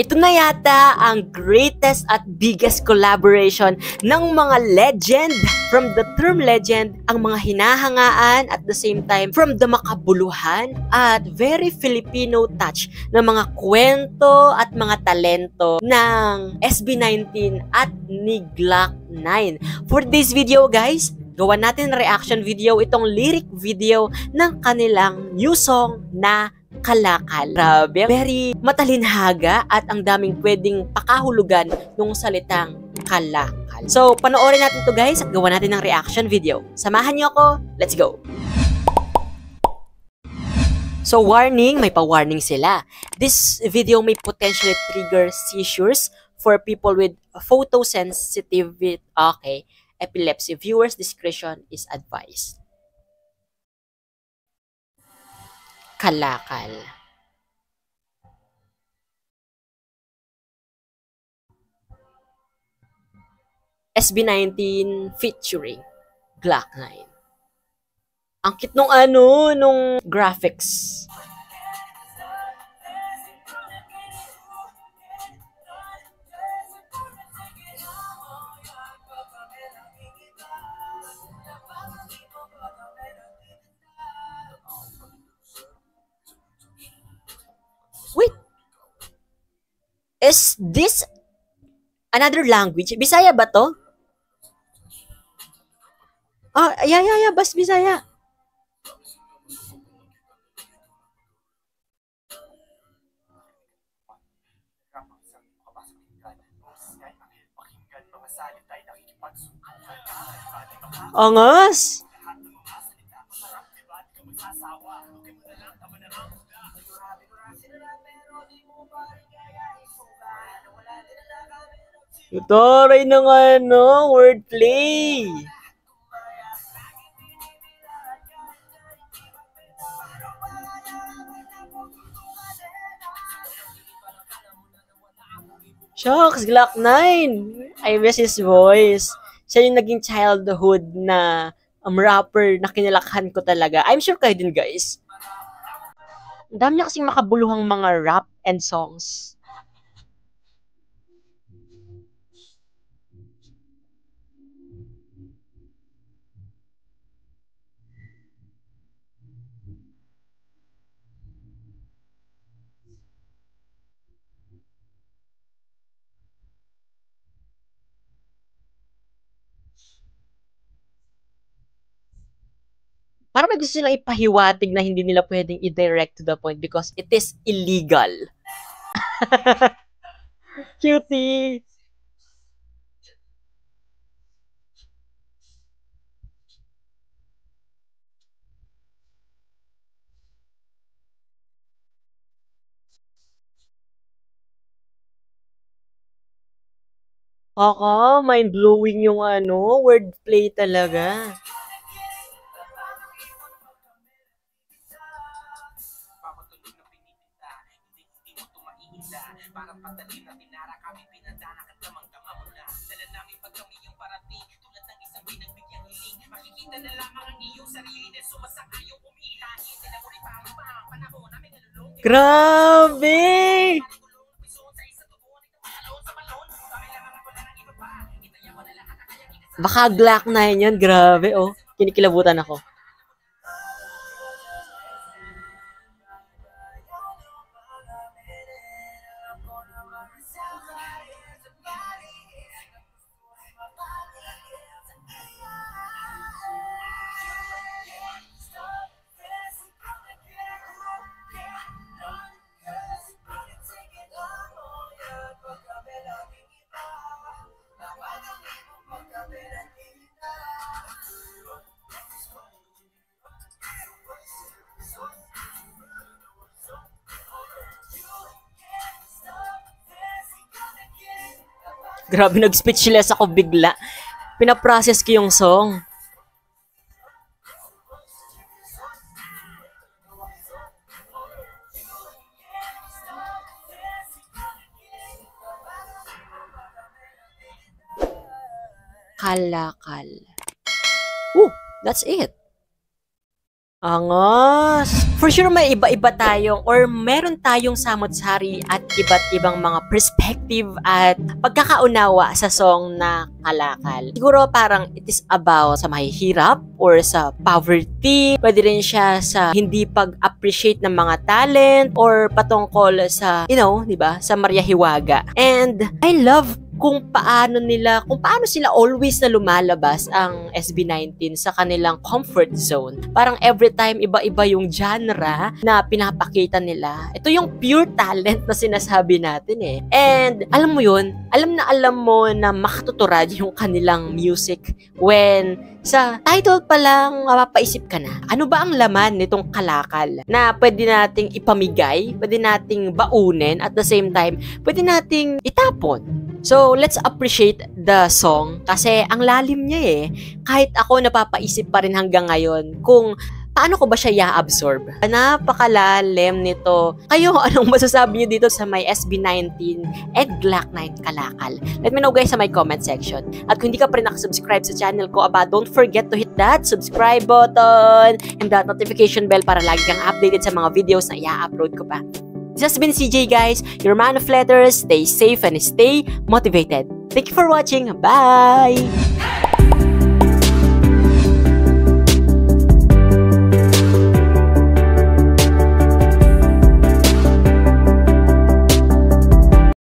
Ito na yata ang greatest at biggest collaboration ng mga legend. From the term legend, ang mga hinahangaan at the same time from the makabuluhan at very Filipino touch ng mga kwento at mga talento ng SB19 at ni Glock 9. For this video guys, gawa natin reaction video, itong lyric video ng kanilang new song na Kalakal. Grabe, very matalinhaga at ang daming pwedeng pakahulugan ng salitang kalakal. So, panoorin natin to guys at gawa natin ng reaction video. Samahan niyo ako, let's go! So, warning, may pa-warning sila. This video may potentially trigger seizures for people with photosensitivity. Okay, epilepsy. Viewers' discretion is advised. Kalakal. SB19 featuring Glock 9. Ang cute nung nung graphics. Wait, is this another language? Bisaya ba to? Ah, yeah, bas Bisaya. Angas! Taray ng wordplay. Shucks, Glock 9. I miss his voice. Siya yung naging childhood na rapper na kinalakhan ko talaga. I'm sure kayo din guys. Ang dami niya kasing makabuluhang mga rap and songs. Parang may gusto silang ipahiwatig na hindi nila pwedeng i-direct to the point because it is illegal. Cutie! Mind-blowing yung wordplay talaga. Parang patalim na tinara kami pinadana at damang-dama mo na dala namin pag kami yung parating tulad ng isang binagbigyan hiling makikita na lamang ang iyong sarili na sumasakayong umiilahin nila mo rin parang ang panahon namin nalulong. Grabe! Baka Glock 9 yan, grabe oh, kinikilabutan ako. Grabe, nag-speechless ako bigla. Pinaprocess ko yung song. Kalakal. That's it. Angos! For sure may iba-iba tayong or meron tayong samot-sari at iba't ibang mga perspective at pagkakaunawa sa song na Kalakal. Siguro parang it is about sa mahihirap or sa poverty. Pwede rin siya sa hindi pag-appreciate ng mga talent or patungkol sa, di ba, sa Maria Hiwaga. And I love kung paano sila always na lumalabas ang SB19 sa kanilang comfort zone. Parang every time iba-iba yung genre na pinapakita nila. Ito yung pure talent na sinasabi natin eh. And alam mo yun, alam mo na makatuturad yung kanilang music when sa title pa lang mapapaisip ka na. Ano ba ang laman nitong Kalakal na pwede nating ipamigay, pwede nating baunin, at the same time, pwede nating itapon. So, let's appreciate the song kasi ang lalim niya eh. Kahit ako napapaisip pa rin hanggang ngayon kung paano ko ba siya i-absorb. Napakalalim nito. Kayo, anong masasabi niyo dito sa may SB19 and Glock 9 Kalakal? Let me know guys sa my comment section. At kung hindi ka pa rin nakasubscribe sa channel ko, don't forget to hit that subscribe button and that notification bell para lagi kang updated sa mga videos na i-upload ko pa. This has been CJ guys, your man of letters. Stay safe and stay motivated. Thank you for watching. Bye!